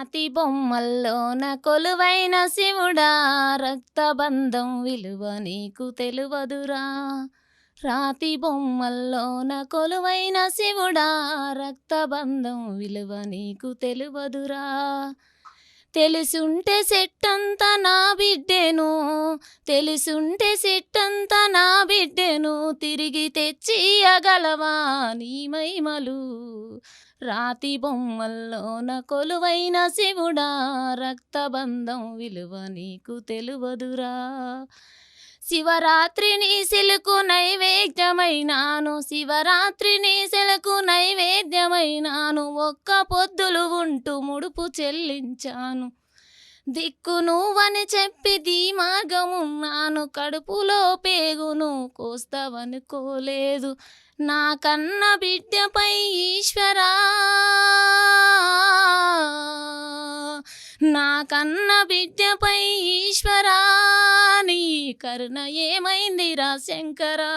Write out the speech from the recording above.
రాతి బొమ్మల్లోన కొలువైన శివుడా, రక్తబంధం విలువ నీకు తెలువదురా. రాతి బొమ్మల్లోన కొలువైన శివుడా, రక్తబంధం విలువ నీకు తెలువదురా. తెలిసుంటే సెట్టంతా నా బిడ్డెను, తెలిసుంటే సెట్టంతా నా బిడ్డెను, తిరిగి తెచ్చియగలవా నీ మైమలు. రాతి బొమ్మల్లోన కొలువైన శివుడా, రక్తబంధం విలువ నీకు తెలువదురా. శివరాత్రి నీ సెలకు నైవేద్యమైనాను, శివరాత్రి నీ సెలకు నైవేద్యమైనాను, ఒక్క పొద్దులు ఉంటూ ముడుపు చెల్లించాను. దిక్కు నువ్వని చెప్పి మార్గమున్నాను, కడుపులో పేగును కోస్తావనుకోలేదు. నా కన్న బిడ్డపై ఈశ్వరా, నా కన్న బిడ్డపై ఈశ్వరా, నీ కరుణ ఏమైందిరా శంకరా.